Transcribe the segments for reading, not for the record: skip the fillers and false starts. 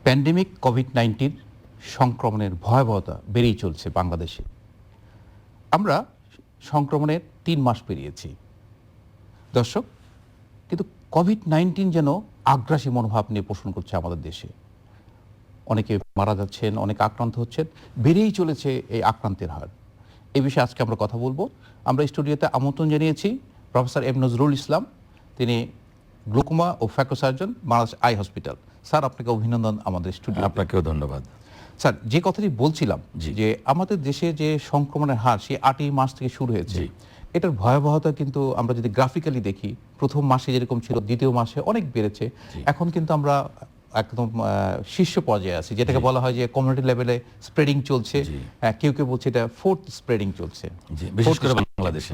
Pandemic COVID-19 সংক্রমণের ভয়াবহতা বেড়েই চলছে বাংলাদেশে। আমরা সংক্রমণের ৩ মাস পেরিয়েছি। দর্শক, কিন্তু কোভিড-19 যেন আগ্রাসী মনোভাব নিয়ে পোষণ করছে আমাদের দেশে। অনেকে মারা যাচ্ছেন, অনেকে আক্রান্ত হচ্ছেন, বেড়েই চলেছে এই আক্রান্তের হার। এই বিষয়ে আজকে আমরা কথা বলবো। আমরা স্টুডিওতে আমন্ত্রণ জানিয়েছি প্রফেসর এম নজরুল ইসলাম। তিনি গ্লুকোমা ও phaco surgeon, Bangladesh eye hospital. Sir, আপনাকে অভিনন্দন আমাদের স্টুডিও। আপনাকেও ধন্যবাদ। স্যার, যে কথাটি বলছিলাম যে আমাদের দেশে যে সংক্রমণের হার সে 8ই মার্চ থেকে শুরু হয়েছে, এটার ভয়াবহতা কিন্তু আমরা যদি গ্রাফিক্যালি দেখি, প্রথম মাসে যেরকম ছিল দ্বিতীয় মাসে অনেক বেড়েছে। এখন কিন্তু আমরা একদম শীর্ষ পর্যায়ে আছি, যেটাকে বলা হয় যে কমিউনিটি লেভেলে স্প্রেডিং চলছে। কেউ কেউ বলছে এটা ফোর্থ স্প্রেডিং চলছে, বিশেষ করে বাংলাদেশে।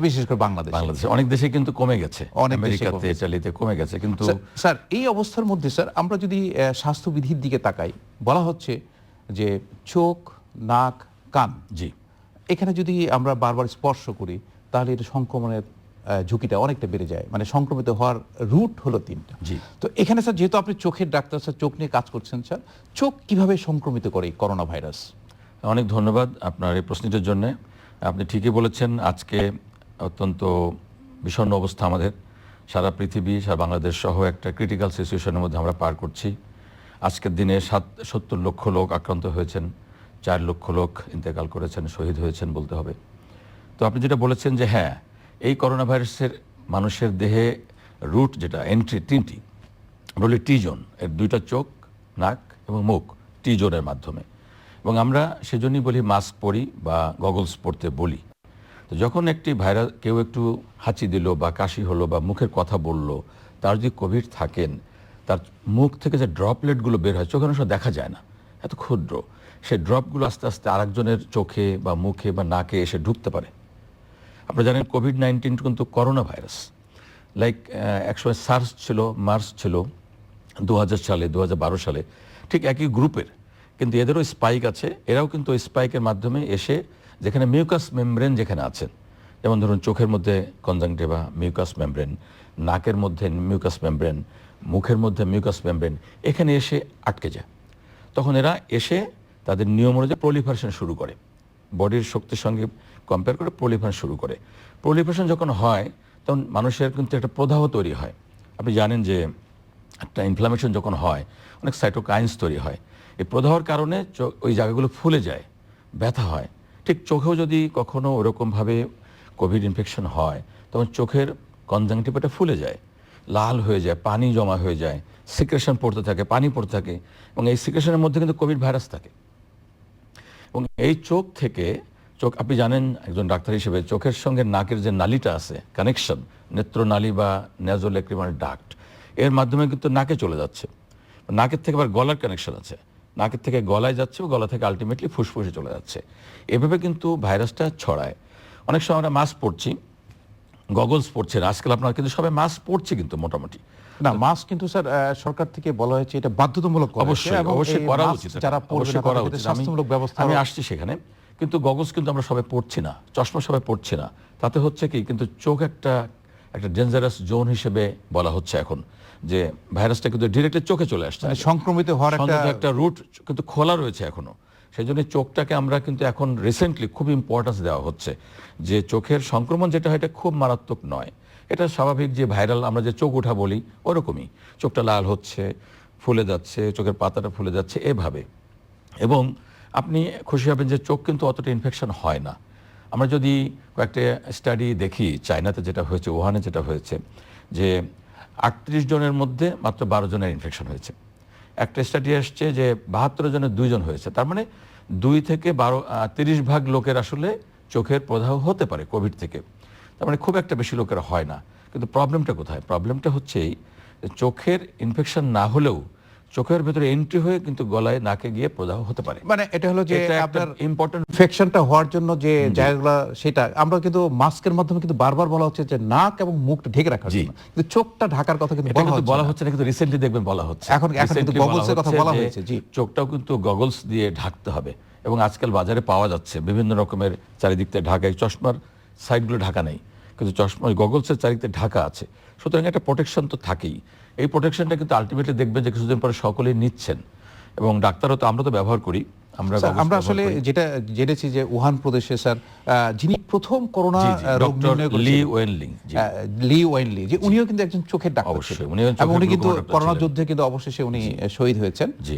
বাংলাদেশে অনেক দেশে কিন্তু কমে গেছে, আমেরিকাতে, ইতালিতে কমে গেছে। কিন্তু স্যার, এই অবস্থার মধ্যে স্যার আমরা যদি স্বাস্থ্যবিধির দিকে তাকাই, বলা হচ্ছে যে চোখ, নাক, কান, এখানে যদি আমরা বারবার স্পর্শ করি তাহলে এটা সংক্রমণের ঝুঁকিটা অনেকটা বেড়ে যায়। মানে সংক্রমিত হওয়ার রুট হলো 3টা। তো এখানে স্যার, যেহেতু আপনি চোখের ডাক্তার, স্যার চোখ নিয়ে কাজ করছেন, স্যার চোখ কিভাবে সংক্রমিত করে এই করোনা ভাইরাস? অনেক ধন্যবাদ আপনার এই প্রশ্নটির জন্য। আপনি ঠিকই বলেছেন, আজকে অত্যন্ত বিষণ্ণ অবস্থা আমাদের। সারা পৃথিবী, সারা বাংলাদেশ সহ একটা ক্রিটিক্যাল সিচুয়েশনের মধ্যে আমরা পার করছি। আজকের দিনে 70 লক্ষ লোক আক্রান্ত হয়েছেন, 4 লক্ষ লোক ইন্তেকাল করেছেন, শহীদ হয়েছেন বলতে হবে। তো আপনি যেটা বলেছেন যে হ্যাঁ, এই করোনা ভাইরাসের মানুষের দেহে রুট যেটা এন্ট্রি 3টি, বলি টি জোন, এর 2টা চোখ, নাক এবং মুখ, টি জোনের মাধ্যমে। এবং আমরা সেজন্যই বলি মাস্ক পরি বা গগলস পরতে বলি। তো যখন একটি ভাইরাস, কেউ একটু হাঁচি দিল বা কাশি হলো বা মুখের কথা বলল, তার যদি কোভিড থাকেন, তার মুখ থেকে যে ড্রপলেটগুলো বের হয়, চোখের অংশ দেখা যায় না, এত ক্ষুদ্র, সেই ড্রপগুলো আস্তে আস্তে আরেকজনের চোখে বা মুখে বা নাকে এসে ঢুকতে পারে। আপনারা জানেন কোভিড-19 কিন্তু করোনা ভাইরাস, লাইক একসময় সার্স ছিল, মার্স ছিল 2000 সালে, 2012 সালে, ঠিক একই গ্রুপের, কিন্তু এদেরও স্পাইক আছে। এরাও কিন্তু ওই স্পাইকের মাধ্যমে এসে যেখানে মিউকাস মেমব্রেন যেখানে আছে, যেমন ধরুন চোখের মধ্যে কনজাংটিভা, মিউকাস মেমব্রেন, নাকের মধ্যে মিউকাস মেমব্রেন, মুখের মধ্যে মিউকাস মেমব্রেন, এখানে এসে আটকে যায়। তখন এরা এসে তাদের নিয়ম অনুযায়ী প্রলিফারেশন শুরু করে, বডির শক্তির সঙ্গে কম্পেয়ার করে প্রলিফারেশন শুরু করে। প্রলিফারেশন যখন হয় তখন মানুষের কিন্তু একটা প্রদাহ তৈরি হয়। আপনি জানেন যে একটা ইনফ্লামেশন যখন হয়, অনেক সাইটোকাইন্স তৈরি হয়। এই প্রদাহর কারণে ওই জায়গাগুলো ফুলে যায়, ব্যথা হয়। ঠিক চোখেও যদি কখনো ওরকমভাবে কোভিড ইনফেকশন হয়, তখন চোখের কনজাংটিভাটা ফুলে যায়, লাল হয়ে যায়, পানি জমা হয়ে যায়, সিক্রেশন পড়তে থাকে, পানি পড়তে থাকে, এবং এই সিক্রেশনের মধ্যে কিন্তু কোভিড ভাইরাস থাকে। এবং এই চোখ থেকে, আপনি জানেন একজন ডাক্তার হিসেবে, চোখের সঙ্গে নাকের যে নালীটা আছে, কানেকশন, নেত্রনালী বা নেজোল্যাক্রিমাল ডাক্ট, এর মাধ্যমে কিন্তু নাকে চলে যাচ্ছে। নাকের থেকে আবার গলার কানেকশন আছে, নাকের থেকে গলায় যাচ্ছে, গলা থেকে আলটিমেটলি ফুসফুসে চলে যাচ্ছে। এভাবে কিন্তু ভাইরাসটা ছড়ায়। অনেক সময় আমরা মাস্ক পরছি, গগলস পরছে না, আজকাল আপনারা কিন্তু সবাই মাস্ক পরছে, কিন্তু মোটামুটি না, মাস্ক কিন্তু স্যার সরকার থেকে বলা হয়েছে এটা বাধ্যতামূলক, অবশ্যই করা উচিত, যারা পরবে করা উচিত, স্বাস্থ্যমূলক ব্যবস্থা। আমি আসছি সেখানে। কিন্তু গগলস কিন্তু আমরা সবাই পরছি না, চশমা সবাই পরছি না। তাতে হচ্ছে কি, কিন্তু চোখ একটা ডেঞ্জারাস জোন হিসেবে বলা হচ্ছে এখন, যে ভাইরাসটা কিন্তু ডিরেক্টলি চোখে চলে আসছে, সংক্রমিত হওয়ার একটা রুট কিন্তু খোলা রয়েছে এখনো। সেই জন্য চোখটাকে আমরা কিন্তু এখন রিসেন্টলি খুব ইম্পর্টেন্স দেওয়া হচ্ছে, যে চোখের সংক্রমণ যেটা হয় এটা খুব মারাত্মক নয়। এটা স্বাভাবিক, যে ভাইরাল আমরা যে চোখ ওঠা বলি ওরকমই, চোখটা লাল হচ্ছে, ফুলে যাচ্ছে, চোখের পাতাটা ফুলে যাচ্ছে এভাবে। এবং আপনি খুশি হবেন যে চোখ কিন্তু অতটা ইনফেকশন হয় না। আমরা যদি কয়েকটা স্টাডি দেখি, চায়নাতে যেটা হয়েছে, ওহানে যেটা হয়েছে, যে 38 জনের মধ্যে মাত্র 12 জনের ইনফেকশন হয়েছে। একটা স্টাডি আসছে যে 72 জনের 2 জন হয়েছে। তার মানে 2 থেকে 30 ভাগ লোকের আসলে চোখের প্রদাহ হতে পারে কোভিড থেকে। তার মানে খুব একটা বেশি লোকের হয় না। কিন্তু প্রবলেমটা কোথায়? প্রবলেমটা হচ্ছে চোখের ইনফেকশন না হলেও চোখের ভেতরে এন্ট্রি হয়ে কিন্তু গলায়, নাকে গিয়ে প্রদাহ হতে পারে। মানে এটা হলো যে আপনার ইম্পর্টেন্ট ইনফেকশনটা হওয়ার জন্য যে জায়গাগুলো, সেটা আমরা কিন্তু মাস্কের মাধ্যমে কিন্তু বারবার বলা হচ্ছে যে নাক এবং মুখটা ঢেকে রাখার জন্য, কিন্তু চোখটা ঢাকার কথা কিন্তু বলা হচ্ছে না। কিন্তু রিসেন্টলি দেখবেন বলা হচ্ছে, এখন কিন্তু গগলসের কথা বলা হয়েছে। জি, চোখটাও কিন্তু গগলস দিয়ে ঢাকতে হবে। এবং আজকাল বাজারে পাওয়া যাচ্ছে বিভিন্ন রকমের, চারিদিক থেকে ঢাকা, চশমার সাইডগুলো ঢাকা নেই, কিন্তু চশমা গগলসের চারিদিকে ঢাকা আছে। সুতরাং একটা প্রোটেকশন তো থাকেই। এই প্রোটেকশনটা কিন্তু আলটিমেটলি দেখবেন যে কিছুদিন পরে সকলেই নিচ্ছেন। এবং ডাক্তারও তো আমরা তো ব্যবহার করি, আমরা স্যার, goggles আমরা ব্যবহার আসলে করি। যেটা জেনেছি যে উহান প্রদেশে স্যার যিনি প্রথম করোনা জি, জি, রোগ ডক্টর নির্ণয় লি করেছিলেন, ওয়েনলিং, জি, লি ওয়েনলি, যে উনিও কিন্তু একজন চোখের ডাক্তার অবশ্যই, ছিলেন উনি একজন এবং উনি চোখের কিন্তু glaucoma ডাক্তার করোনা ছিলেন। যুদ্ধে কিন্তু অবশেষে উনি শহীদ হয়েছেন। জি।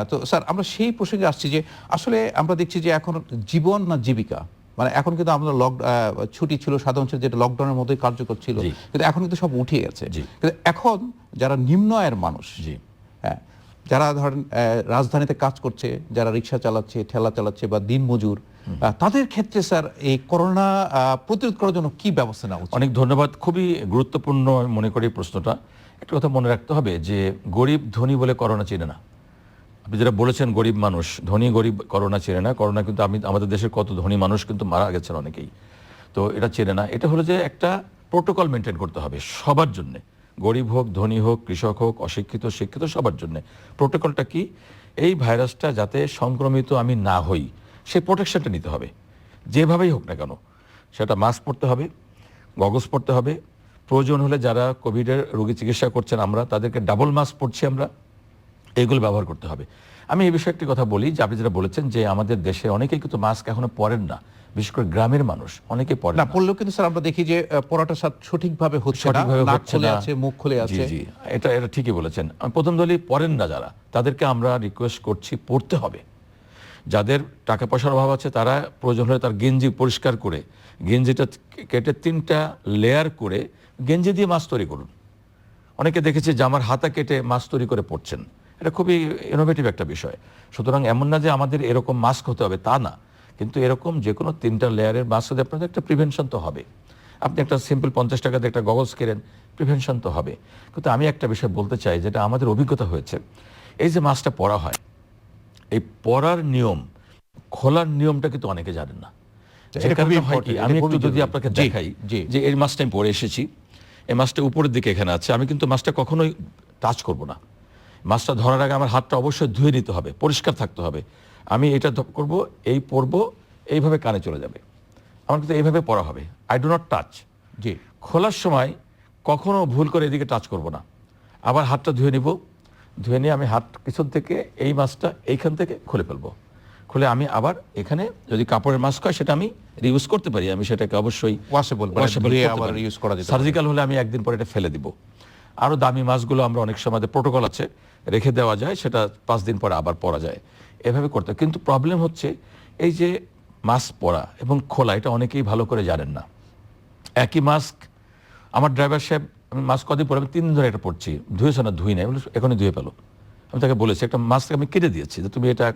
তো স্যার, আমরা সেই প্রসঙ্গে আসছি যে আসলে আমরা দেখছি যে এখন জীবন না জীবিকা, মানে এখন কিন্তু আমরা ছুটি ছিল, সাধারণ ছিল, যেটা লকডাউনের মধ্যেই কার্যকর ছিল, জি। কিন্তু এখন কিন্তু সব উঠে গেছে। জি। কিন্তু এখন যারা নিম্ন আয়ের মানুষ, জি। হ্যাঁ, যারা ধরেন রাজধানীতে কাজ করছে, যারা রিক্সা চালাচ্ছে, ঠেলা চালাচ্ছে বা দিনমজুর, তাদের ক্ষেত্রে স্যার এই করোনা প্রতিরোধ করার জন্য কি ব্যবস্থা নেওয়া উচিত? অনেক ধন্যবাদ, খুবই গুরুত্বপূর্ণ আমি মনে করি প্রশ্নটা। একটা কথা মনে রাখতে হবে যে গরিব ধনী বলে করোনা চেনে না। আপনি যেটা বলেছেন গরিব মানুষ, ধনী গরিব করোনা চেনে না। করোনা কিন্তু আমাদের দেশের কত ধনী মানুষ কিন্তু মারা গেছেন অনেকেই, তো এটা চেনে না। এটা হলো যে একটা প্রোটোকল মেনটেন করতে হবে সবার জন্যে, গরিব হোক, ধনী হোক, কৃষক হোক, অশিক্ষিত, শিক্ষিত, সবার জন্যে। প্রোটোকলটা কি? এই ভাইরাসটা যাতে সংক্রমিত আমি না হই, সেই প্রোটেকশনটা নিতে হবে যেভাবেই হোক না কেন। সেটা মাস্ক পরতে হবে, গগলস পরতে হবে, প্রয়োজন হলে যারা কোভিডের রোগী চিকিৎসা করছেন আমরা তাদেরকে ডাবল মাস্ক পরছি আমরা, এইগুলো ব্যবহার করতে হবে। আমি এই বিষয়ে একটি কথা বলি যে আপনি যেটা বলেছেন যে আমাদের দেশে অনেকেই কিন্তু মাস্ক এখনো পরেন না, বিশেষ করে গ্রামের মানুষ অনেকে পরেন না না। পড়লেও কিন্তু স্যার আমরা দেখি যে পড়াটা সঠিকভাবে হচ্ছে না, সঠিকভাবে নাক হচ্ছে খুলে না। আছে, মুখ খুলে জি, আছে। জি, এটা ঠিকই বলেছেন। আমি প্রথম দলই পড়েন না যারা, তাদেরকে আমরা রিকোয়েস্ট করছি পড়তে হবে। যাদের টাকা পয়সার অভাব আছে তারা প্রয়োজন হলে তার গেঞ্জি পরিষ্কার করে, গেঞ্জিটা কেটে 3টা লেয়ার করে গেঞ্জি দিয়ে মাস্ক তৈরি করুন। অনেকে দেখেছি জামার হাতা কেটে মাস্ক তৈরি করে পড়ছেন, এটা খুবই ইনোভেটিভ একটা বিষয়। সুতরাং এমন না যে আমাদের এরকম মাস্ক হতে হবে, তা না, কিন্তু এরকম যে কোনো 3টা লেয়ারের মাস্ক হলে আপনাদের একটা প্রিভেনশন তো হবে। আপনি একটা সিম্পল 50 টাকাতে একটা গগলস কেনেন, প্রিভেনশন তো হবে। কিন্তু আমি একটা বিষয় বলতে চাই যেটা আমাদের অভিজ্ঞতা হয়েছে, এই যে মাস্কটা পরা হয়, এই পরার নিয়ম, খোলার নিয়মটা কিন্তু অনেকে জানেন না। যে এটা খুবই কারণে হয় important, কি, এটা আমি একটু খুবই যদি জরুরি। আপনাকে জি, দেখাই জি। যে এই মাছটা আমি পরে এসেছি, এই মাছটা উপরের দিকে এখানে আছে, আমি কিন্তু মাছটা কখনোই টাচ করব না। মাছটা ধরার আগে আমার হাতটা অবশ্যই ধুয়ে নিতে হবে, পরিষ্কার থাকতে হবে। আমি এটা করব, এই পরবো, এইভাবে কানে চলে যাবে, আমার কিন্তু এইভাবে পড়া হবে। I do not touch. জি। খোলার সময় কখনো ভুল করে এদিকে টাচ করব না, আবার হাতটা ধুয়ে নিব, ধুয়ে নিয়ে আমি হাত পিছন থেকে এই মাছটা এইখান থেকে খুলে ফেলবো, খুলে আমি আবার এখানে যদি কাপড়ের মাস্ক হয় সেটা আমি রিউজ করতে পারি, আমি সেটাকে অবশ্যই ওয়াশেবল, ধুয়ে আবার ইউজ করা যেতে পারে। সার্জিক্যাল হলে আমি একদিন পরে এটা ফেলে দিব। আরও দামি মাছগুলো আমরা অনেক সময় প্রোটোকল আছে, রেখে দেওয়া যায়, সেটা 5 দিন পরে আবার পরা যায়, এভাবে করতে। কিন্তু প্রবলেম হচ্ছে এই যে মাস্ক পরা এবং খোলা, এটা অনেকেই ভালো করে জানেন না। একই মাস্ক আমার ড্রাইভার সাহেব, আমি মাস্ক কদিন পরে, আমি 3 দিন ধরে এটা পড়ছি, ধুয়েছে না? ধুই নাই। এখনই ধুয়ে পেলো। আমি তাকে বলেছি একটা মাস্ক আমি কেটে দিয়েছি যে তুমি এটা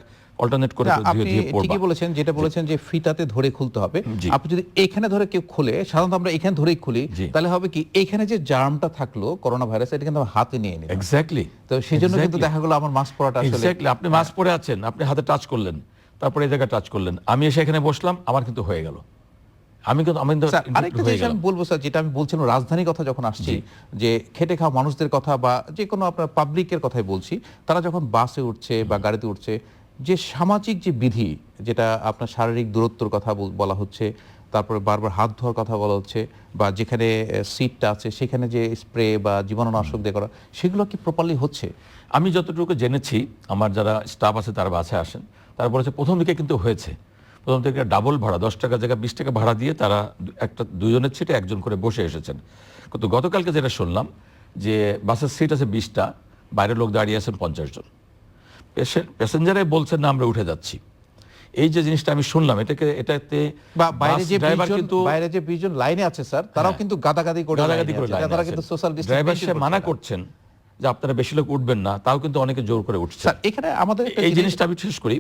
অল্টারনেট করে না, ধুয়ে আপনি ধুয়ে পড়বা। ঠিকই বলেছেন, যেটা বলেছেন যে ফিতাতে ধরে খুলতে হবে। জি। আপনি যদি এখানে ধরে কেউ খুলে, সাধারণত আমরা এখানে ধরেই খুলি, জি। তাহলে হবে কি, এখানে যে জার্মটা থাকলো করোনা ভাইরাস, এটা কিন্তু আমার হাতে নিয়ে নিলাম। এক্স্যাক্টলি। তো সেই জন্য কিন্তু দেখা গেলো আমার মাস্ক পরাটা আসলে এক্স্যাক্টলি, আপনি মাস্ক পরে আছেন, আপনি হাতে টাচ করলেন, তারপরে এই জায়গায় টাচ করলেন, আমি এসে এখানে বসলাম, আমার কিন্তু হয়ে গেল। আমি কিন্তু স্যার, আরেকটা জিনিস আমি বলবো স্যার, যেটা আমি বলছিলাম রাজধানীর কথা যখন আসছি, জি। যে খেটে খাওয়া মানুষদের কথা বা যে কোনো আপনার পাবলিকের কথাই বলছি, তারা যখন বাসে উঠছে বা গাড়িতে উঠছে, যে সামাজিক যে বিধি, যেটা আপনার শারীরিক দূরত্বর কথা বলা হচ্ছে, তারপরে বারবার হাত ধোয়ার কথা বলা হচ্ছে, বা যেখানে সিটটা আছে সেখানে যে স্প্রে বা জীবাণুনাশক দিয়ে করা, সেগুলো কি প্রপারলি হচ্ছে? আমি যতটুকু জেনেছি, আমার যারা স্টাফ আছে তারা বাসায় আসেন, তারা বলেছে প্রথম দিকে কিন্তু হয়েছে, প্রথম থেকে ডাবল ভাড়া, 10 টাকা জায়গায় 20 টাকা ভাড়া দিয়ে তারা দুজনের সিটে একজন করে বসে এসেছেন। কিন্তু গতকালকে যেটা শুনলাম যে বাসের সিট আছে 20টা, বাইরের লোক দাঁড়িয়ে আছেন 50 জন, প্যাসেঞ্জারাই বলছেন না আমরা উঠে যাচ্ছি। এই যে জিনিসটা আমি শুনলাম, এটাতে বা বাইরে যে ড্রাইভার 20 জন, কিন্তু বাইরে যে 20 জন লাইনে আছে স্যার, তারাও কিন্তু গাদাগাদি করে গালাগালি লাইনে করে আছে। লাইনে তারা আছেন। কিন্তু সোশ্যাল ড্রাইভার ডিসটেন্স সাহেব মানা করছেন যে আপনারা বেশি লোক উঠবেন না, তাও কিন্তু অনেকে জোর করে উঠছে। স্যার, এখানে আমাদের একটা এই জিনিসটা আমি শেষ করি,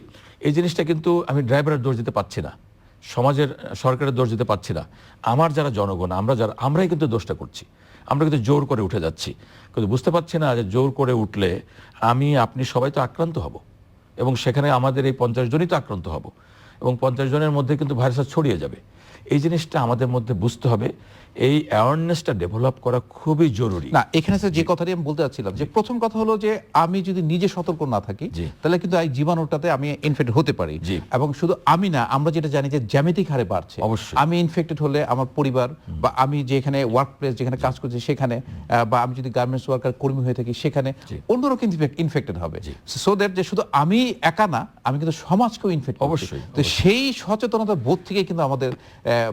এই জিনিসটা কিন্তু আমি ড্রাইভারের দোষ দিতে পারছি না, সমাজের সরকারের দোষ দিতে পারছি না, আমার যারা জনগণ, আমরাই কিন্তু দোষটা করছি। আমরা কিন্তু জোর করে উঠে যাচ্ছি, কিন্তু বুঝতে পারছি না যে জোর করে উঠলে আপনি সবাই তো আক্রান্ত হব, এবং সেখানে আমাদের এই 50 জনই তো আক্রান্ত হব। এবং 50 জনের মধ্যে কিন্তু ভাইরাসটা ছড়িয়ে যাবে। এই জিনিসটা আমাদের মধ্যে বুঝতে হবে, এই অ্যাওয়ারনেসটা ডেভেলপ করা খুবই জরুরি। না, এখানে স্যার যে কথাটি আমি বলতে চাচ্ছিলাম যে প্রথম কথা হলো যে আমি যদি নিজে সতর্ক না থাকি জি। তাহলে কিন্তু এই জীবাণুটাতে আমি ইনফেক্টেড হতে পারি। জি। এবং শুধু আমি না, আমরা যেটা জানি যে জ্যামিতিক হারে বাড়ছে। অবশ্যই। আমি ইনফেক্টেড হলে আমার পরিবার বা আমি যেখানে ওয়ার্ক প্লেস যেখানে কাজ করছি সেখানে বা আমি যদি গার্মেন্টস ওয়ার্কার কর্মী হয়ে থাকি সেখানে অন্যরাও কিন্তু ইনফেক্টেড হবে। সো দ্যাট যে শুধু আমি একা না, আমি কিন্তু সমাজকেও ইনফেক্ট করছি। অবশ্যই, তো সেই সচেতনতা বোধ থেকে কিন্তু আমাদের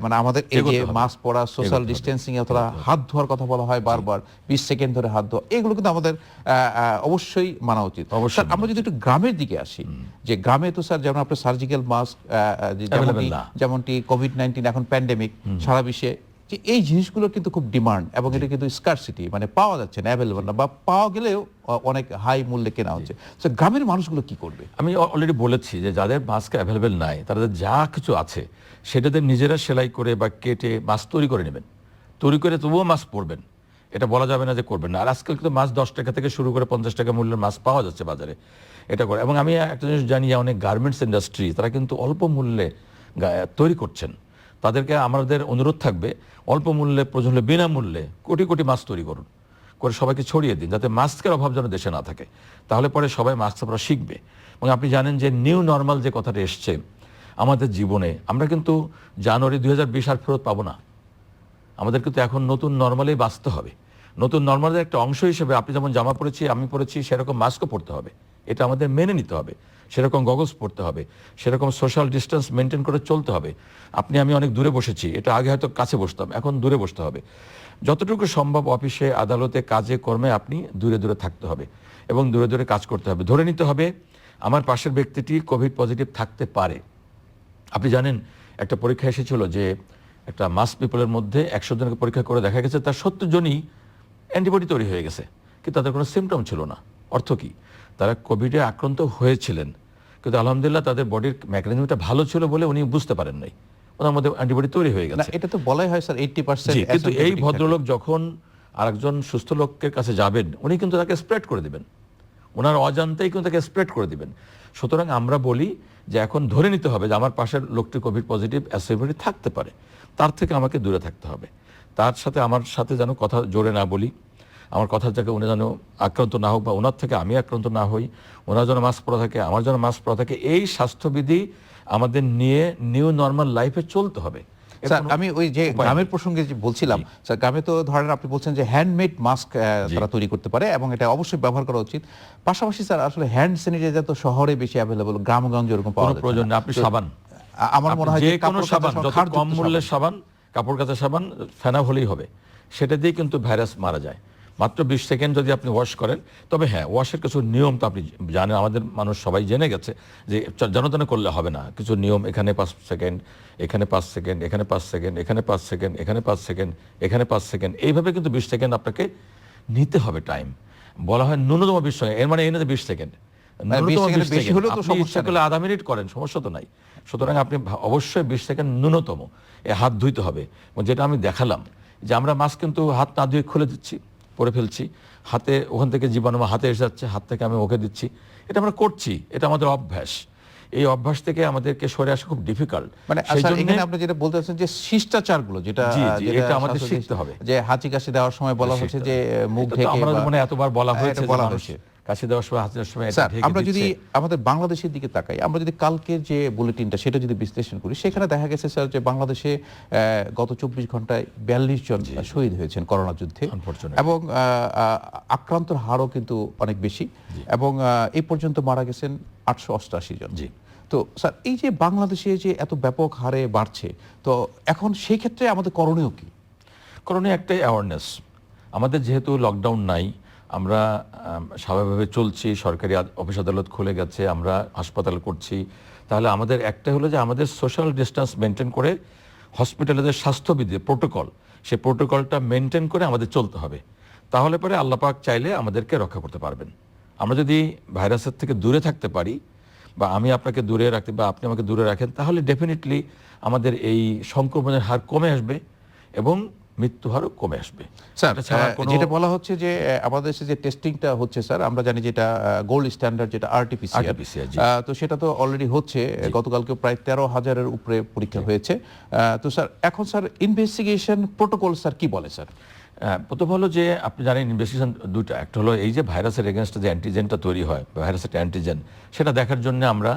মানে আমাদের এই যে এগোতে হবে। মাস্ক পরা, সোশ্যাল ডিস্টেন্সিং অথবা হাত ধোয়ার কথা বলা হয় বারবার, 20 সেকেন্ড ধরে হাত ধোয়া, এগুলো কিন্তু আমাদের অবশ্যই মানা উচিত। অবশ্যই স্যার, আমরা যদি একটু গ্রামের দিকে আসি, যে গ্রামে তো স্যার যেমন আপনার সার্জিক্যাল মাস্ক Available না। যেমনটি কোভিড-19 এখন প্যান্ডেমিক সারা বিশ্বে, যে এই জিনিসগুলোর কিন্তু খুব ডিমান্ড এবং এটা কিন্তু স্কারসিটি, মানে পাওয়া যাচ্ছে না, অ্যাভেলেবল না, বা পাওয়া গেলেও অনেক হাই মূল্যে কেনা হচ্ছে। তো গ্রামের মানুষগুলো কি করবে? আমি অলরেডি বলেছি যে যাদের মাস্ক অ্যাভেলেবেল নাই, তাদের যা কিছু আছে সেটাদের নিজেরা সেলাই করে বা কেটে মাস্ক তৈরি করে নেবেন, তৈরি করে তবুও মাস্ক পরবেন। এটা বলা যাবে না যে করবেন না। আর আজকাল কিন্তু মাস্ক 10 টাকা থেকে শুরু করে 50 টাকা মূল্যের মাস্ক পাওয়া যাচ্ছে বাজারে, এটা করে। এবং আমি একটা জিনিস জানি যে অনেক গার্মেন্টস ইন্ডাস্ট্রি তারা কিন্তু অল্প মূল্যে তৈরি করছেন। তাদেরকে আমাদের অনুরোধ থাকবে, অল্প মূল্যে, প্রয়োজন হলে বিনামূল্যে কোটি কোটি মাস্ক তৈরি করুন, করে সবাইকে ছড়িয়ে দিন, যাতে মাস্কের অভাব যেন দেশে না থাকে। তাহলে পরে সবাই মাস্ক পরা শিখবে। এবং আপনি জানেন যে নিউ নর্মাল যে কথাটা এসছে আমাদের জীবনে, আমরা কিন্তু জানুয়ারি 2020 আর ফেরত পাবো না। আমাদের কিন্তু এখন নতুন নর্মালেই বাঁচতে হবে। নতুন নর্মালের একটা অংশ হিসেবে আপনি যেমন জামা পরেছি, আমি পরেছি, সেরকম মাস্কও পরতে হবে। এটা আমাদের মেনে নিতে হবে। সেরকম গগলস পরতে হবে, সেরকম সোশ্যাল ডিস্টেন্স মেনটেন করে চলতে হবে। আপনি আমি অনেক দূরে বসেছি, এটা আগে হয়তো কাছে বসতাম, এখন দূরে বসতে হবে। যতটুকু সম্ভব অফিসে, আদালতে, কাজে কর্মে আপনি দূরে দূরে থাকতে হবে এবং দূরে দূরে কাজ করতে হবে। ধরে নিতে হবে আমার পাশের ব্যক্তিটি কোভিড পজিটিভ থাকতে পারে। আপনি জানেন একটা পরীক্ষা এসেছিল যে একটা মাস পিপলের মধ্যে 100 জনকে পরীক্ষা করে দেখা গেছে তার 70 জনই অ্যান্টিবডি তৈরি হয়ে গেছে, কিন্তু তাদের কোনো সিমটম ছিল না। অর্থ কি? তারা কোভিডে আক্রান্ত হয়েছিলেন, কিন্তু আলহামদুলিল্লাহ তাদের বডির মেকানিজমটা ভালো ছিল বলে উনি বুঝতে পারেন নাই, ওনার মধ্যে অ্যান্টিবডি তৈরি হয়ে না, গেছে। এটা তো বলাই হয় স্যার 80% জি, কিন্তু এই ভদ্রলোক যখন আরেকজন সুস্থ লোকের কাছে যাবেন, উনি কিন্তু তাকে স্প্রেড করে দিবেন, ওনার অজান্তেই কিন্তু তাকে স্প্রেড করে দিবেন। সুতরাং আমরা বলি যে এখন ধরে নিতে হবে যে আমার পাশের লোকটি কোভিড পজিটিভ অ্যাসিভিটি থাকতে পারে, তার থেকে আমাকে দূরে থাকতে হবে। তার সাথে আমার সাথে যেন কথা জোরে না বলি, আমার কথার জায়গায় উনি যেন আক্রান্ত না হোক, বা ওনার থেকে আমি আক্রান্ত না হই, ওনার যেন মাস্ক পরা থাকে, আমার যেন মাস্ক পরা থাকে। এই স্বাস্থ্যবিধি আমাদের নিয়ে নিউ নর্মাল লাইফে চলতে হবে। স্যার, আমি ওই যে গ্রামের প্রসঙ্গে যে বলছিলাম, স্যার গ্রামে তো ধরেন আপনি বলছেন যে হ্যান্ডমেড মাস্ক তারা তৈরি করতে পারে এবং এটা অবশ্যই ব্যবহার করা উচিত। পাশাপাশি স্যার আসলে হ্যান্ড স্যানিটাইজার তো শহরে বেশি অ্যাভেলেবল, গ্রামগঞ্জে এরকম পাওয়া যায় না। প্রয়োজন নেই। আপনি সাবান, আমার মনে হয় যে যে কোনো সাবান, যত কম মূল্যের সাবান, কাপড় কাচা সাবান, ফেনা হলেই হবে, সেটা দিয়ে কিন্তু ভাইরাস মারা যায়। মাত্র 20 সেকেন্ড যদি আপনি ওয়াশ করেন। তবে হ্যাঁ, ওয়াশের কিছু নিয়ম তো আপনি জানেন, আমাদের মানুষ সবাই জেনে গেছে যে জনতনে করলে হবে না। কিছু নিয়ম, এখানে 5 সেকেন্ড, এখানে 5 সেকেন্ড, এখানে 5 সেকেন্ড, এখানে 5 সেকেন্ড, এখানে 5 সেকেন্ড, এখানে 5 সেকেন্ড, এইভাবে কিন্তু 20 সেকেন্ড আপনাকে নিতে হবে টাইম। বলা হয় ন্যূনতম 20 সেকেন্ড, এর মানে এই না যে 20 সেকেন্ড, ন্যূনতম 20 বেশি হলেও তো আপনি সমস্যা ইচ্ছা করলে আধা মিনিট করেন, সমস্যা তো নাই। সুতরাং আপনি অবশ্যই 20 সেকেন্ড ন্যূনতম হাত ধুইতে হবে। যেটা আমি দেখালাম যে আমরা মাস্ক কিন্তু হাত না ধুয়ে খুলে দিচ্ছি, পরে ফেলছি, হাতে ওখান থেকে জীবাণু হাতে এসে যাচ্ছে, হাত থেকে আমি ওকে দিচ্ছি, এটা আমরা করছি, এটা আমাদের অভ্যাস। এই অভ্যাস থেকে আমাদেরকে সরে আসা খুব ডিফিকাল্ট। মানে এখানে আপনি যেটা বলতে চাচ্ছেন যে শিষ্টাচারগুলো, যেটা এটা আমাদের শিখতে হবে। যে হাঁচি কাশি দেওয়ার সময় বলা হচ্ছে যে মুখ ঢেকে, আমরা মনে এতবার বলা হয়েছে, বলা হয়েছে কাশি দেওয়ার সময়, হাঁচি দেওয়ার সময় এটা স্যার, ঢেকে আমরা যদি দিচ্ছে। আমাদের বাংলাদেশের দিকে তাকাই, আমরা যদি কালকের যে বুলেটিনটা সেটা যদি বিশ্লেষণ করি, সেখানে দেখা গেছে স্যার যে বাংলাদেশে গত 24 ঘন্টায় 42 জন শহীদ হয়েছেন করোনা যুদ্ধে, Unfortunately। এবং আক্রান্তর হারও কিন্তু অনেক বেশি, এবং এই পর্যন্ত মারা গেছেন 888 জন। জি। তো স্যার, এই যে বাংলাদেশে যে এত ব্যাপক হারে বাড়ছে, তো এখন সেই ক্ষেত্রে আমাদের করণীয় কি? করণীয় একটাই, অ্যাওয়ারনেস। আমাদের যেহেতু লকডাউন নাই, আমরা স্বাভাবিকভাবে চলছি, সরকারি অফিস আদালত খুলে গেছে, আমরা হাসপাতাল করছি, তাহলে আমাদের একটা হলো যে আমাদের সোশ্যাল ডিস্টেন্স মেনটেন করে হসপিটালের যে স্বাস্থ্যবিধি প্রোটোকল, সেই প্রোটোকলটা মেনটেন করে আমাদের চলতে হবে। তাহলে পরে আল্লাহ পাক চাইলে আমাদেরকে রক্ষা করতে পারবেন। আমরা যদি ভাইরাসের থেকে দূরে থাকতে পারি, বা আমি আপনাকে দূরে রাখতে বা আপনি আমাকে দূরে রাখেন, তাহলে ডেফিনেটলি আমাদের এই সংক্রমণের হার কমে আসবে এবং মৃত্যু হারও কমে আসবে। স্যার এটা ছাড়া কোনো যেটা বলা হচ্ছে যে আমাদের দেশে যে টেস্টিংটা হচ্ছে স্যার, আমরা জানি যেটা গোল্ড স্ট্যান্ডার্ড যেটা আরটিপিসিআর, RT-PCR, জি। তো সেটা তো অলরেডি হচ্ছে। গতকালকে প্রায় 13,000-এর উপরে পরীক্ষা হয়েছে। তো স্যার এখন স্যার ইনভেস্টিগেশন প্রোটোকল স্যার কি বলে স্যার? প্রথম হলো যে আপনি জানেন ইনভেস্টিগেশন দুইটা, একটা হলো এই যে ভাইরাসের এগেনস্টে যে অ্যান্টিজেনটা তৈরি হয়, ভাইরাসের অ্যান্টিজেন, সেটা দেখার জন্য আমরা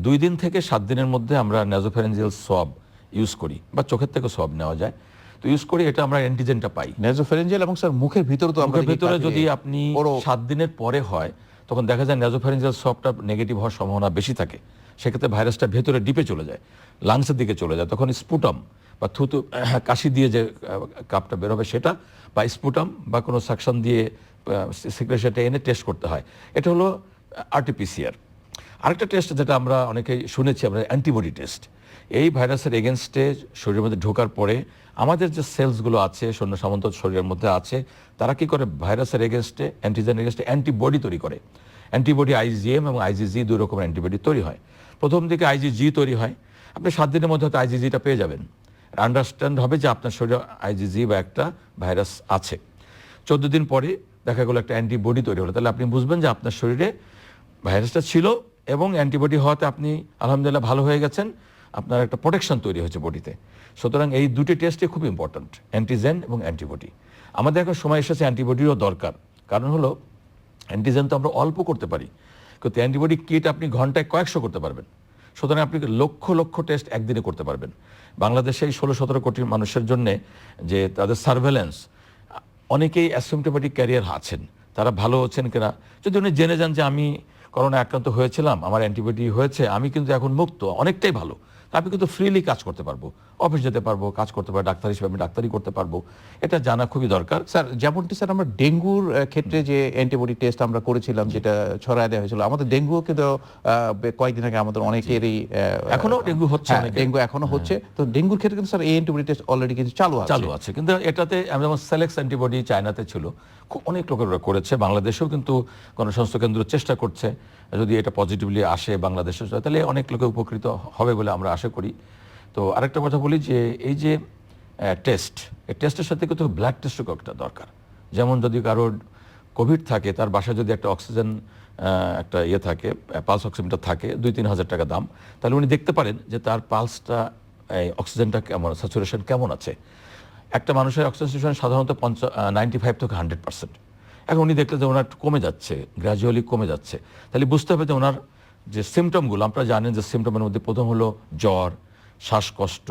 2 দিন থেকে 7 দিনের মধ্যে আমরা নাজোফ্যারেঞ্জিয়াল সোয়াব ইউজ করি, বা চোখের থেকে সোয়াব নেওয়া যায়, তো ইউজ করি, এটা আমরা অ্যান্টিজেনটা পাই। নেজোফেরেঞ্জিয়াল এবং স্যার মুখের ভিতরে তো আমরা মুখের দেখি ভেতরে কাকে যদি আপনি বড় 7 দিনের পরে হয়, তখন দেখা যায় নাজোফ্যারেঞ্জিয়াল সোয়াবটা নেগেটিভ হওয়ার সম্ভাবনা বেশি থাকে। সেক্ষেত্রে ভাইরাসটা ভেতরে ডিপে চলে যায়, লাংসের দিকে চলে যায়, তখন স্পুটাম বা থুতু কাশি দিয়ে যে কাপটা বেরোবে সেটা, বা স্পুটাম বা কোনো সাকশন দিয়ে সিক্রেশনটা এনে টেস্ট করতে হয়। এটা হলো আরটিপিসিআর। আরেকটা টেস্ট যেটা আমরা অনেকেই শুনেছি, আমরা অ্যান্টিবডি টেস্ট। এই ভাইরাসের এগেনস্টে শরীরের মধ্যে ঢোকার পরে আমাদের যে সেলসগুলো আছে সৈন্য সামন্ত শরীরের মধ্যে আছে, তারা কি করে ভাইরাসের এগেনস্টে, অ্যান্টিজেন এগেনস্টে অ্যান্টিবডি তৈরি করে। অ্যান্টিবডি আইজিএম এবং আইজিজি 2 রকমের অ্যান্টিবডি তৈরি হয়। প্রথম দিকে আইজিজি তৈরি হয়, আপনি 7 দিনের মধ্যে হয়তো আইজিজিটা পেয়ে যাবেন, আন্ডারস্ট্যান্ড হবে যে আপনার শরীরে আইজিজি বা একটা ভাইরাস আছে। 14 দিন পরে দেখা গেলো একটা অ্যান্টিবডি তৈরি হলো, তাহলে আপনি বুঝবেন যে আপনার শরীরে ভাইরাসটা ছিল এবং অ্যান্টিবডি হওয়াতে আপনি আলহামদুলিল্লাহ ভালো হয়ে গেছেন, আপনার একটা প্রোটেকশন তৈরি হয়েছে বডিতে। সুতরাং এই দুটি টেস্টই খুব ইম্পর্ট্যান্ট, অ্যান্টিজেন এবং অ্যান্টিবডি। আমাদের এখন সময় এসেছে অ্যান্টিবডিরও দরকার, কারণ হলো অ্যান্টিজেন তো আমরা অল্প করতে পারি, কিন্তু অ্যান্টিবডি কিট আপনি ঘন্টায় কয়েকশো করতে পারবেন। সুতরাং আপনি লক্ষ লক্ষ টেস্ট একদিনে করতে পারবেন। বাংলাদেশে এই 16-17 কোটি মানুষের জন্যে যে তাদের সার্ভেলেন্স, অনেকেই অ্যাসিম্পটোমেটিক ক্যারিয়ার আছেন, তারা ভালো হচ্ছেন কিনা, যদি উনি জেনে যান যে আমি করোনা আক্রান্ত হয়েছিলাম, আমার অ্যান্টিবডি হয়েছে, আমি কিন্তু এখন মুক্ত, অনেকটাই ভালো, আমি কিন্তু ফ্রিলি কাজ করতে পারবো, অফিস যেতে পারবো, কাজ করতে পারবো, ডাক্তার হিসেবে আমি ডাক্তারি করতে পারবো, এটা জানা খুবই দরকার। স্যার যেমনটি স্যার আমরা ডেঙ্গুর ক্ষেত্রে যে অ্যান্টিবডি টেস্ট আমরা করেছিলাম, যেটা ছড়ায় দেওয়া হয়েছিল, আমাদের ডেঙ্গুও কিন্তু কয়েকদিন আগে আমাদের অনেকেরই এখনো ডেঙ্গু হচ্ছে, ডেঙ্গু এখনো হচ্ছে। তো ডেঙ্গুর ক্ষেত্রে কিন্তু স্যার এই অ্যান্টিবডি টেস্ট অলরেডি কিন্তু চালু আছে। কিন্তু এটাতে যেমন সেলেক্স অ্যান্টিবডি চায়নাতে ছিল, খুব অনেক লোকেরা করেছে, বাংলাদেশেও কিন্তু গণস্বাস্থ্য কেন্দ্র চেষ্টা করছে, যদি এটা পজিটিভলি আসে বাংলাদেশে তাহলে অনেক লোকে উপকৃত হবে বলে আমরা আশা করি। তো আরেকটা কথা বলি যে এই যে টেস্ট, এই টেস্টের সাথে কিন্তু ব্লাড টেস্টও একটা দরকার। যেমন যদি কারোর কোভিড থাকে, তার বাসায় যদি একটা অক্সিজেন একটা ইয়ে থাকে, পালস অক্সিমিটার থাকে, 2-3 হাজার টাকা দাম, তাহলে উনি দেখতে পারেন যে তার পালসটা, অক্সিজেনটা কেমন, স্যাচুরেশন কেমন আছে। একটা মানুষের অক্সিজেন স্যাচুরেশন সাধারণত 95 থেকে 100%। এখন উনি দেখলেন যে ওনার কমে যাচ্ছে, গ্র্যাজুয়ালি কমে যাচ্ছে, তাহলে বুঝতে হবে যে ওনার যে সিমটমগুলো, আপনারা জানেন যে সিমটমের মধ্যে প্রথম হলো জ্বর, শ্বাসকষ্ট,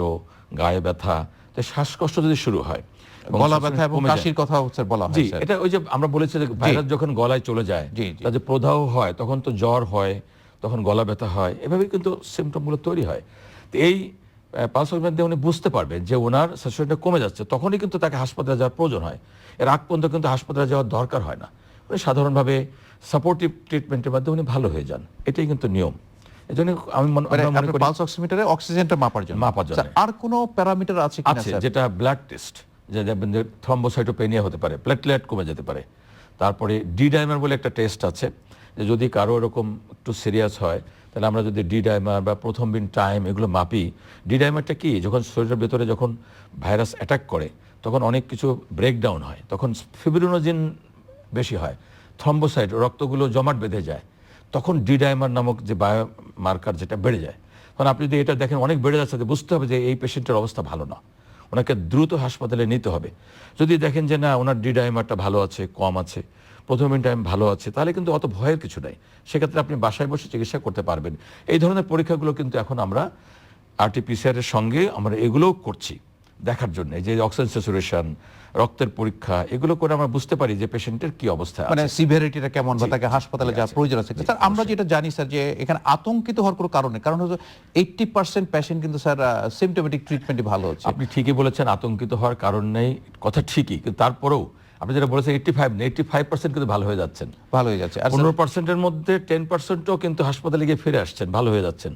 গায়ে ব্যথা। তো শ্বাসকষ্ট যদি শুরু হয়, গলা ব্যথা এবং কাশির কথা হচ্ছে বলা হয়, এটা ওই যে আমরা বলেছি যে ভাইরাস যখন গলায় চলে যায়, তার যে প্রদাহ হয়, তখন তো জ্বর হয়, তখন গলা ব্যথা হয়, এভাবেই কিন্তু সিমটমগুলো তৈরি হয়। তো এই পালস অক্সিমিটার উনি বুঝতে পারবেন যে ওনার স্যাচুরেশনটা কমে যাচ্ছে, তখনই কিন্তু তাকে হাসপাতালে যাওয়ার প্রয়োজন হয়। এর আগ পর্যন্ত কিন্তু হাসপাতালে যাওয়ার দরকার হয় না, উনি সাধারণভাবে সাপোর্টিভ ট্রিটমেন্টের মাধ্যমে উনি ভালো হয়ে যান, এটাই কিন্তু নিয়ম। এই জন্য আমি মনে করি পালস অক্সিমিটারে অক্সিজেনটা মাপার জন্য আর কোনো প্যারামিটার আছে কিনা স্যার? যেটা ব্লাড টেস্ট, যে থ্রম্বোসাইটোপেনিয়া হতে পারে, প্লেটলেট কমে যেতে পারে। তারপরে ডি ডাইমার বলে একটা টেস্ট আছে, যে যদি কারো এরকম একটু সিরিয়াস হয়, তাহলে আমরা যদি ডি ডাইমার বা প্রথম দিন টাইম এগুলো মাপি। ডি ডাইমারটা কি, যখন শরীরের ভেতরে যখন ভাইরাস অ্যাটাক করে, তখন অনেক কিছু ব্রেকডাউন হয়, তখন ফিব্রিনোজেন বেশি হয়, থ্রম্বোসাইট রক্তগুলো জমাট বেঁধে যায়, তখন ডি ডাইমার নামক যে বায়োমার্কার যেটা বেড়ে যায়। তখন আপনি যদি এটা দেখেন অনেক বেড়ে যাচ্ছে, বুঝতে হবে যে এই পেশেন্টের অবস্থা ভালো না, ওনাকে দ্রুত হাসপাতালে নিতে হবে। যদি দেখেন যে না, ওনার ডি ডাইমারটা ভালো আছে, কম আছে, প্রথম টাইম ভালো আছে, তাহলে কিন্তু অত ভয়ের কিছু নাই, সেক্ষেত্রে আপনি বাসায় বসে চিকিৎসা করতে পারবেন। এই ধরনের পরীক্ষাগুলো কিন্তু এখন আমরা আরটিপিসিআর এর সঙ্গে আমরা এগুলোও করছি দেখার জন্য, যে অক্সিজেন স্যাচুরেশন, রক্তের পরীক্ষা, এগুলো করে আমরা বুঝতে পারি যে পেশেন্টের কি অবস্থা আছে, মানে সিভিয়ারিটিটা কেমন, বা তাকে হাসপাতালে যাওয়ার প্রয়োজন আছে। স্যার আমরা যেটা জানি স্যার, যে এখানে আতঙ্কিত হওয়ার কোনো কারণ নেই, কারণ হচ্ছে 80% পেশেন্ট কিন্তু স্যার সিমটোমেটিক ট্রিটমেন্টই ভালো হচ্ছে। আপনি ঠিকই বলেছেন, আতঙ্কিত হওয়ার কারণ নেই, কথা ঠিকই, কিন্তু তারপরেও আপনি যেটা বলেছেন 85% কিন্তু ভালো হয়ে যাচ্ছেন, আর 15%-এর মধ্যে 10%ও কিন্তু হাসপাতালে গিয়ে ফিরে আসছেন, ভালো হয়ে যাচ্ছেন,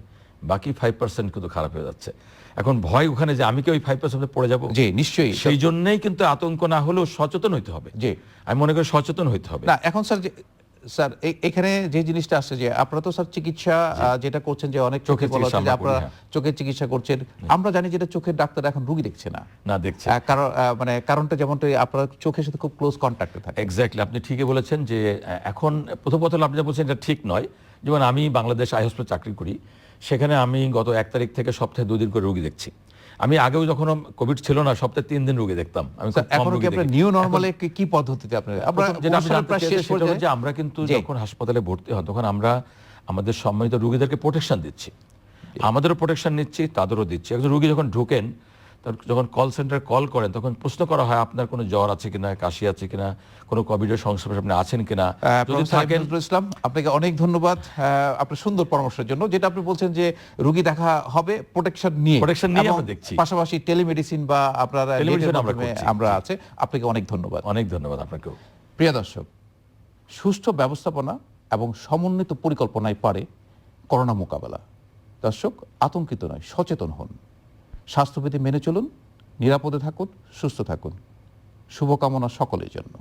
বাকি 5% কিন্তু খারাপ হয়ে যাচ্ছে। এখন ভয় ওখানে যে আমি কি ওই 5% পড়ে যাবো? জি নিশ্চয়ই, সেই জন্যই কিন্তু আতঙ্ক না হলেও সচেতন হইতে হবে। জি আমি মনে করি সচেতন হইতে হবে। না এখন স্যার স্যার এখানে যে জিনিসটা আসছে যে আপনারা তো স্যার চিকিৎসা যেটা করছেন যে অনেক চোখে চোখের বলা চিকিৎসা হচ্ছে যে আমরা করি, আপনারা হ্যাঁ। চোখের চিকিৎসা করছেন, আমরা জানি যেটা চোখের ডাক্তার এখন রুগী দেখছে না। না দেখছে কারণ মানে কারণটা যেমনটা আপনারা চোখের সাথে খুব ক্লোজ কন্ট্যাক্টে থাকে। এক্স্যাক্টলি, আপনি ঠিকই বলেছেন যে এখন প্রথমত হলো আপনি যা বলছেন এটা ঠিক নয়। যেমন আমি বাংলাদেশ আই হসপিটাল চাকরি করি, সেখানে আমি গত 1 তারিখ থেকে সপ্তাহে 2 দিন করে রোগী দেখছি। আমি আগেও যখন কোভিড ছিল না সপ্তাহে 3 দিন রোগী দেখতাম। আমি খুব কম এখনো কি রোগী আপনার দেখি। নিউ নরমালে কি পদ্ধতিতে আপনারা প্রথম যেটা আপনি জানতে প্রায় চেয়েছেন শেষ সেটা হলো পর্যায়ে যে আমরা কিন্তু জি। যখন হাসপাতালে ভর্তি হয় তখন আমরা আমাদের সম্মানিত রোগীদেরকে প্রোটেকশন দিচ্ছি, আমাদেরও প্রোটেকশন নিচ্ছি, তাদেরও দিচ্ছি। একজন রোগী যখন ঢোকেন, যখন কল সেন্টার কল করেন তখন প্রশ্ন করা হয় আপনার কোনো জ্বর আছে কিনা, কাশি আছে কিনা, কোনো কোভিডের সংস্পর্শে আপনি আছেন কিনা। যদি থাকেন, নজরুল ইসলাম আপনাকে অনেক ধন্যবাদ আপনার সুন্দর পরামর্শের জন্য। যেটা আপনি বলছেন যে রোগী দেখা হবে প্রোটেকশন নিয়ে এবং আমরা দেখছি। পাশাপাশি টেলিমেডিসিন বা আপনার টেলিমেডিসিন আমরা মাধ্যমে করছি। আমরা আছে। আপনাকে অনেক ধন্যবাদ। অনেক ধন্যবাদ আপনাকেও। প্রিয় দর্শক, সুষ্ঠু ব্যবস্থাপনা এবং সমন্বিত পরিকল্পনায় পারে করোনা মোকাবেলা। দর্শক, আতঙ্কিত নয়, সচেতন হন, স্বাস্থ্যবিধি মেনে চলুন, নিরাপদে থাকুন, সুস্থ থাকুন। শুভকামনা সকলের জন্য।